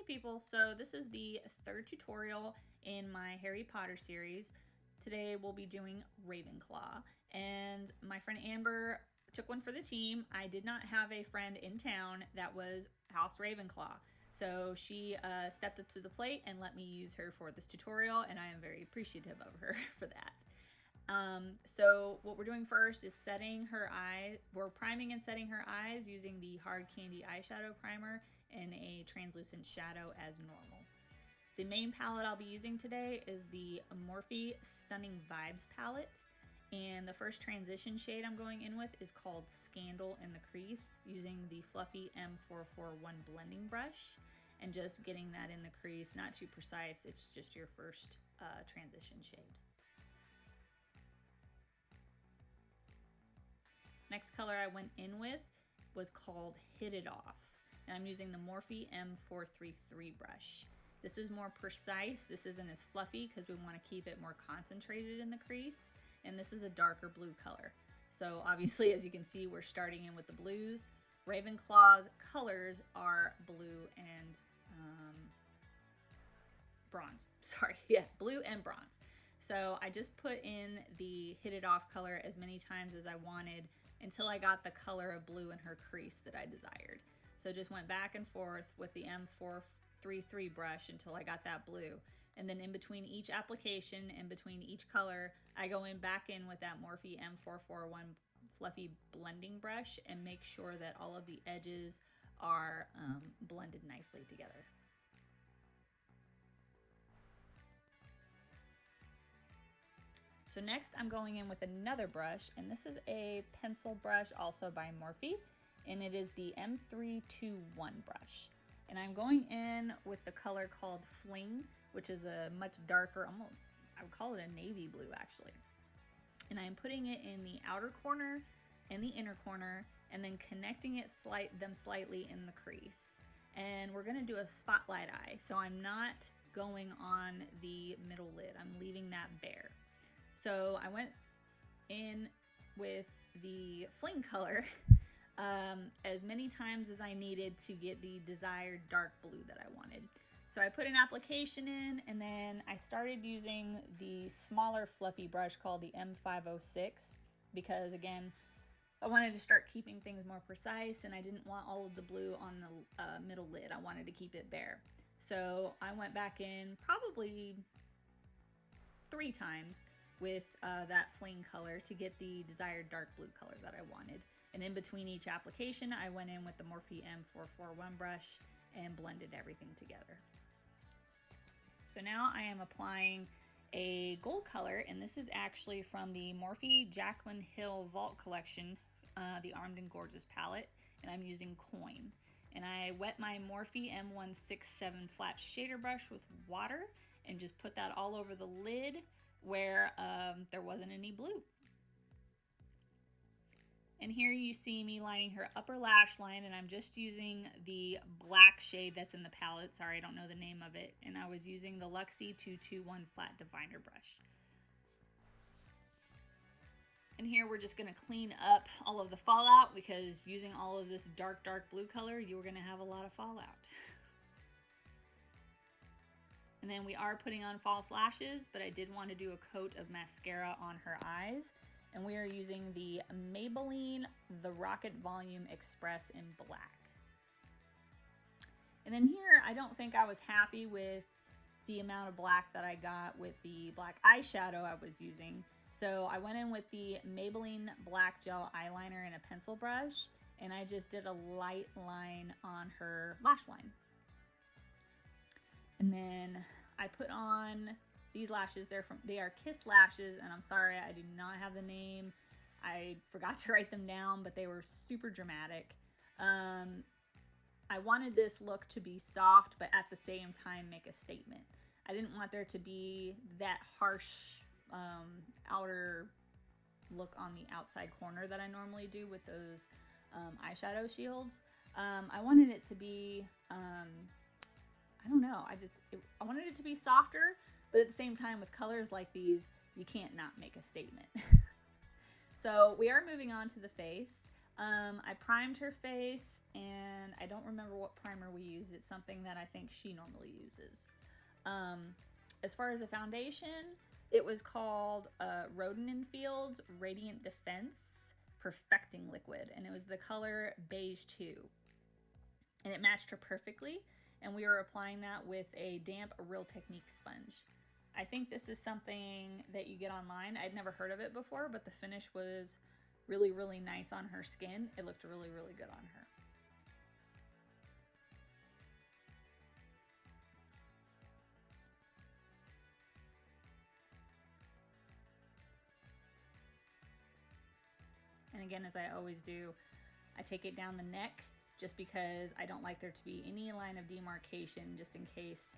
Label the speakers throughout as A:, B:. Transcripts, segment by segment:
A: people, so this is the third tutorial in my Harry Potter series. Today we'll be doing Ravenclaw, and my friend Amber took one for the team. I did not have a friend in town that was House Ravenclaw, so she stepped up to the plate and let me use her for this tutorial, and I am very appreciative of her for that. So what we're doing first is setting her eye. We're priming and setting her eyes using the hard Candy Eyeshadow primer and a translucent shadow as normal. The main palette I'll be using today is the Morphe Stunning Vibes palette, and the first transition shade I'm going in with is called Scandal in the Crease, using the fluffy M441 blending brush and just getting that in the crease. Not too precise, it's just your first transition shade. Next color I went in with was called Hit It Off, and I'm using the Morphe M433 brush. This is more precise. This isn't as fluffy because we want to keep it more concentrated in the crease, and this is a darker blue color. So obviously, as you can see, we're starting in with the blues. Ravenclaw's colors are blue and bronze. Sorry, yeah, blue and bronze. So I just put in the Hit It Off color as many times as I wanted until I got the color of blue in her crease that I desired. So just went back and forth with the M433 brush until I got that blue. And then in between each application, in between each color, I go in back in with that Morphe M441 fluffy blending brush and make sure that all of the edges are blended nicely together. So next I'm going in with another brush, and this is a pencil brush also by Morphe, and it is the M321 brush. And I'm going in with the color called Fling, which is a much darker, I would call it a navy blue actually. And I'm putting it in the outer corner and the inner corner, and then connecting it slightly in the crease. And we're gonna do a spotlight eye, so I'm not going on the middle lid, I'm leaving that bare. So I went in with the Fling color as many times as I needed to get the desired dark blue that I wanted. So I put an application in, and then I started using the smaller fluffy brush called the M506 because, again, I wanted to start keeping things more precise, and I didn't want all of the blue on the middle lid. I wanted to keep it bare. So I went back in probably 3 times with that Fling color to get the desired dark blue color that I wanted. And in between each application, I went in with the Morphe M441 brush and blended everything together. So now I am applying a gold color, and this is actually from the Morphe Jaclyn Hill Vault Collection, the Armed and Gorgeous palette, and I'm using Coin. And I wet my Morphe M167 flat shader brush with water and just put that all over the lid where there wasn't any blue. And here you see me lining her upper lash line, and I'm just using the black shade that's in the palette. Sorry, I don't know the name of it. And I was using the Luxie 221 flat diviner brush. And here we're just gonna clean up all of the fallout because using all of this dark blue color, you're gonna have a lot of fallout. And then we are putting on false lashes, but I did want to do a coat of mascara on her eyes. And we are using the Maybelline The Rocket Volume Express in black. And then here, I don't think I was happy with the amount of black that I got with the black eyeshadow I was using. So I went in with the Maybelline Black Gel Eyeliner and a pencil brush, and I just did a light line on her lash line. And then I put on these lashes. They are Kiss lashes, and I'm sorry I do not have the name. I forgot to write them down, but they were super dramatic. I wanted this look to be soft, but at the same time make a statement. I didn't want there to be that harsh outer look on the outside corner that I normally do with those eyeshadow shields. I wanted it to be I don't know, I wanted it to be softer, but at the same time with colors like these, you can't not make a statement. So we are moving on to the face. I primed her face, and I don't remember what primer we used. It's something that I think she normally uses. As far as a foundation, it was called Rodan Field's Radiant Defense Perfecting Liquid, and it was the color Beige 2. And it matched her perfectly, and we were applying that with a damp Real Technique sponge. I think this is something that you get online. I'd never heard of it before, but the finish was really, really nice on her skin. It looked really, really good on her. And again, as I always do, I take it down the neck just because I don't like there to be any line of demarcation, just in case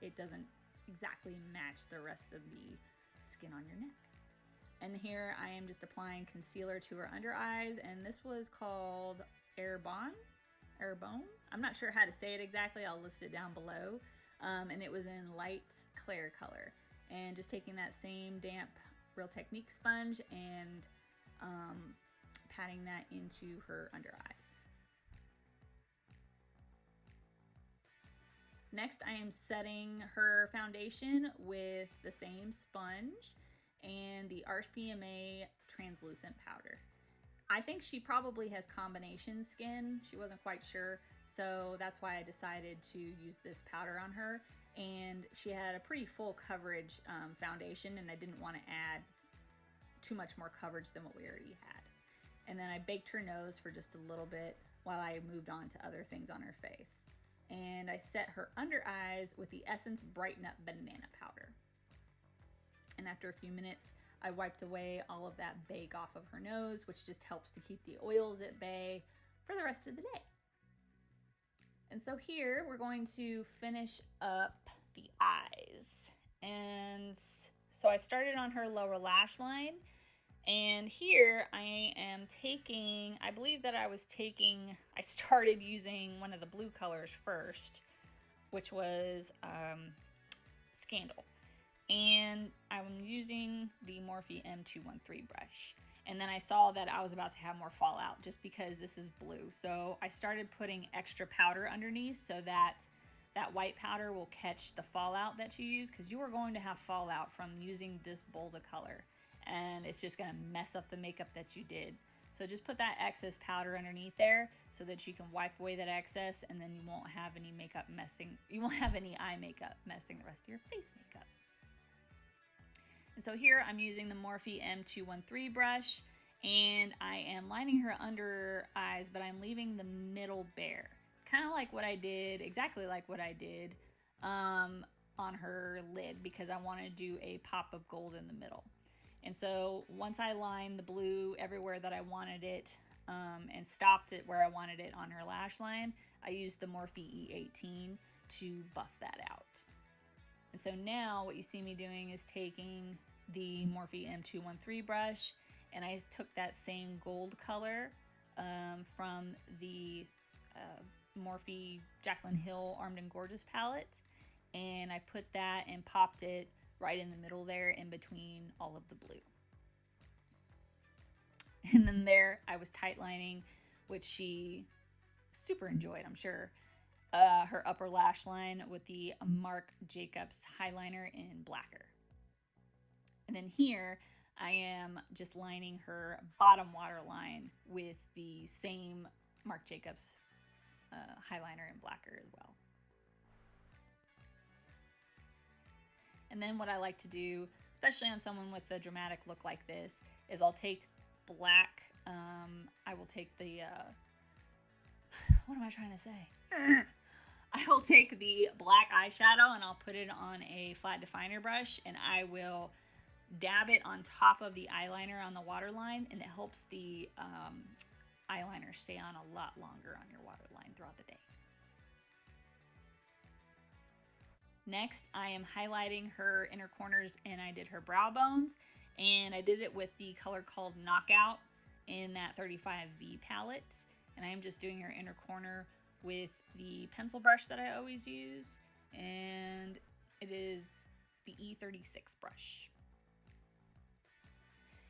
A: it doesn't exactly match the rest of the skin on your neck. And here I am just applying concealer to her under eyes, and this was called Arbonne. I'm not sure how to say it exactly. I'll list it down below. And it was in light Clair color. And just taking that same damp Real Technique sponge and patting that into her under eyes. Next, I am setting her foundation with the same sponge and the RCMA Translucent powder. I think she probably has combination skin. She wasn't quite sure, so that's why I decided to use this powder on her. And she had a pretty full coverage foundation, and I didn't want to add too much more coverage than what we already had. And then I baked her nose for just a little bit while I moved on to other things on her face. And I set her under eyes with the Essence Brighten Up Banana powder. And after a few minutes, I wiped away all of that bake off of her nose, which just helps to keep the oils at bay for the rest of the day. And so here we're going to finish up the eyes. And so I started on her lower lash line. And here I am taking, I believe that I started using one of the blue colors first, which was Scandal. And I'm using the Morphe M213 brush. And then I saw that I was about to have more fallout just because this is blue. So I started putting extra powder underneath so that that white powder will catch the fallout that you use, because you are going to have fallout from using this bold of color. And it's just going to mess up the makeup that you did. So just put that excess powder underneath there so that you can wipe away that excess, and then you won't have any makeup messing, you won't have any eye makeup messing the rest of your face makeup. And so here I'm using the Morphe M213 brush, and I am lining her under eyes, but I'm leaving the middle bare. Kind of like what I did, exactly like what I did on her lid, because I want to do a pop of gold in the middle. And so once I lined the blue everywhere that I wanted it and stopped it where I wanted it on her lash line, I used the Morphe E18 to buff that out. And so now what you see me doing is taking the Morphe M213 brush, and I took that same gold color from the Morphe Jaclyn Hill Armed and Gorgeous palette, and I put that and popped it right in the middle there in between all of the blue. And then there I was tight lining, which she super enjoyed, I'm sure, her upper lash line with the Marc Jacobs Highliner in Blacquer. And then here I am just lining her bottom waterline with the same Marc Jacobs Highliner in Blacquer as well. And then what I like to do, especially on someone with a dramatic look like this, is I'll take black, I will take the, what am I trying to say? I will take the black eyeshadow and I'll put it on a flat definer brush, and I will dab it on top of the eyeliner on the waterline, and it helps the eyeliner stay on a lot longer on your waterline throughout the day. Next, I am highlighting her inner corners, and I did her brow bones, and I did it with the color called Knockout in that 35V palette. And I am just doing her inner corner with the pencil brush that I always use, and it is the E36 brush.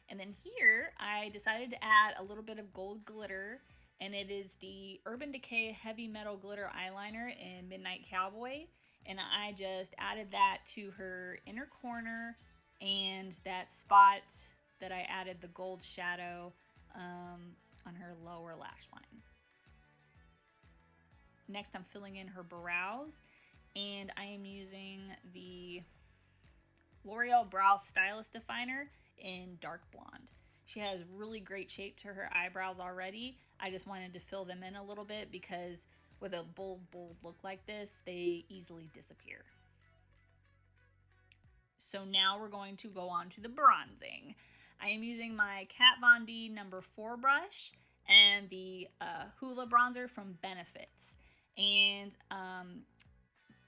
A: And then here, I decided to add a little bit of gold glitter, and it is the Urban Decay Heavy Metal Glitter Eyeliner in Midnight Cowboy. And I just added that to her inner corner and that spot that I added the gold shadow on her lower lash line. Next, I'm filling in her brows, and I am using the L'Oreal Brow Stylist Definer in Dark Blonde. She has really great shape to her eyebrows already. I just wanted to fill them in a little bit because with a bold look like this, they easily disappear. So now we're going to go on to the bronzing. I am using my Kat Von D number 4 brush and the Hoola bronzer from Benefits. And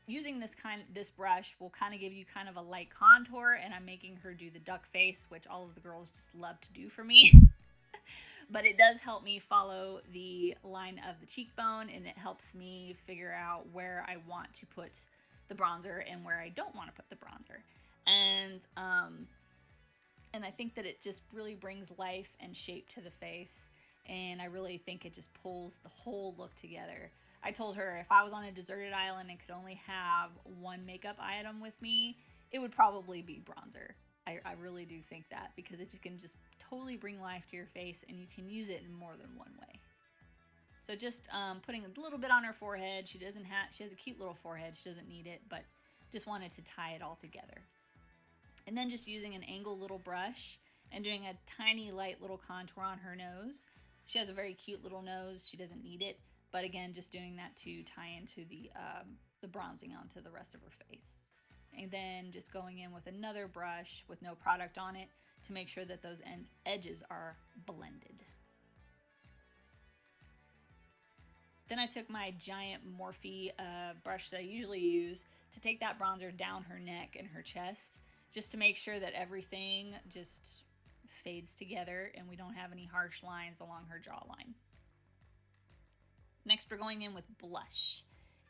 A: using this brush will kind of give you kind of a light contour, and I'm making her do the duck face, which all of the girls just love to do for me. But it does help me follow the line of the cheekbone, and it helps me figure out where I want to put the bronzer and where I don't want to put the bronzer. And I think that it just really brings life and shape to the face, and I really think it just pulls the whole look together. I told her if I was on a deserted island and could only have one makeup item with me, it would probably be bronzer. I really do think that, because it just can just totally bring life to your face, and you can use it in more than one way. So just putting a little bit on her forehead. She has a cute little forehead. She doesn't need it, but just wanted to tie it all together. And then just using an angled little brush and doing a tiny light little contour on her nose. She has a very cute little nose. She doesn't need it. But again, just doing that to tie into the bronzing onto the rest of her face. And then just going in with another brush with no product on it to make sure that those edges are blended. Then I took my giant Morphe brush that I usually use to take that bronzer down her neck and her chest, just to make sure that everything just fades together and we don't have any harsh lines along her jawline. Next, we're going in with blush.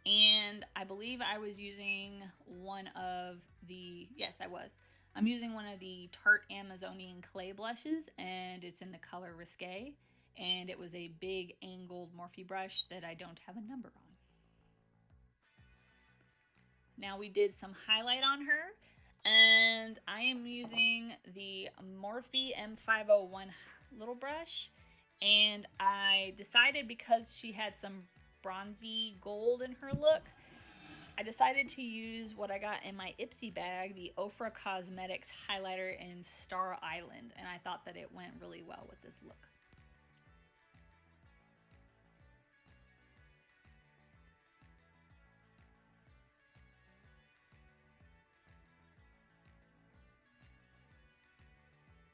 A: And I believe I was using one of the, yes, I was. I'm using one of the Tarte Amazonian clay blushes, and it's in the color Risque. And it was a big angled Morphe brush that I don't have a number on. Now we did some highlight on her, and I am using the Morphe M501 little brush. And I decided, because she had some bronzy gold in her look, I decided to use what I got in my Ipsy bag, the Ofra Cosmetics highlighter in Star Island, and I thought that it went really well with this look.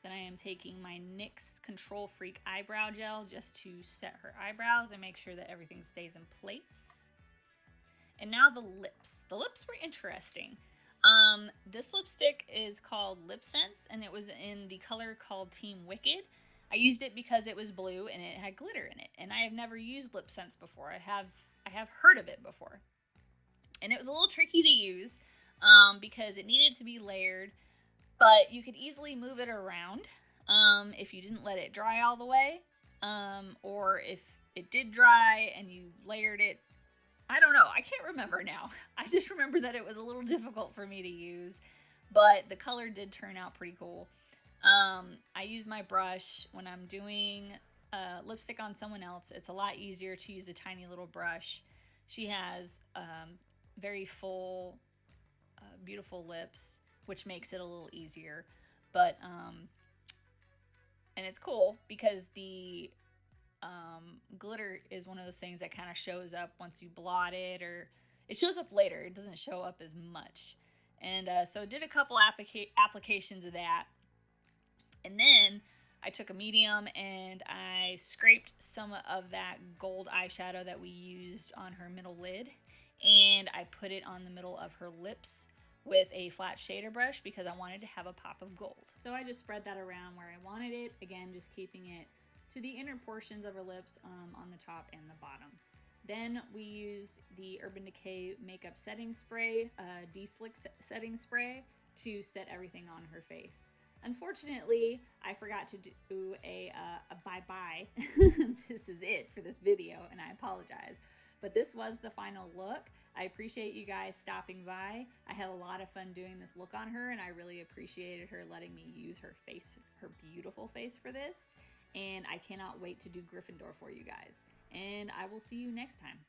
A: Then I am taking my NYX Control Freak eyebrow gel just to set her eyebrows and make sure that everything stays in place. And now the lips. The lips were interesting. This lipstick is called Lipsense, and it was in the color called Team Wicked. I used it because it was blue and it had glitter in it. And I have never used Lipsense before. I have heard of it before. And it was a little tricky to use because it needed to be layered. But you could easily move it around if you didn't let it dry all the way, or if it did dry and you layered it. I don't know. I can't remember now. I just remember that it was a little difficult for me to use, but the color did turn out pretty cool. I use my brush when I'm doing lipstick on someone else. It's a lot easier to use a tiny little brush. She has very full, beautiful lips, which makes it a little easier. But, and it's cool because the glitter is one of those things that kind of shows up once you blot it, or it shows up later. It doesn't show up as much. And so did a couple applications of that. And then I took a medium and I scraped some of that gold eyeshadow that we used on her middle lid, and I put it on the middle of her lips with a flat shader brush because I wanted to have a pop of gold. So I just spread that around where I wanted it, again just keeping it to the inner portions of her lips on the top and the bottom. Then we used the Urban Decay makeup setting spray, De-Slick setting spray, to set everything on her face. Unfortunately, I forgot to do a bye-bye. This is it for this video, and I apologize. But this was the final look. I appreciate you guys stopping by. I had a lot of fun doing this look on her, and I really appreciated her letting me use her face, her beautiful face for this. And I cannot wait to do Gryffindor for you guys. And I will see you next time.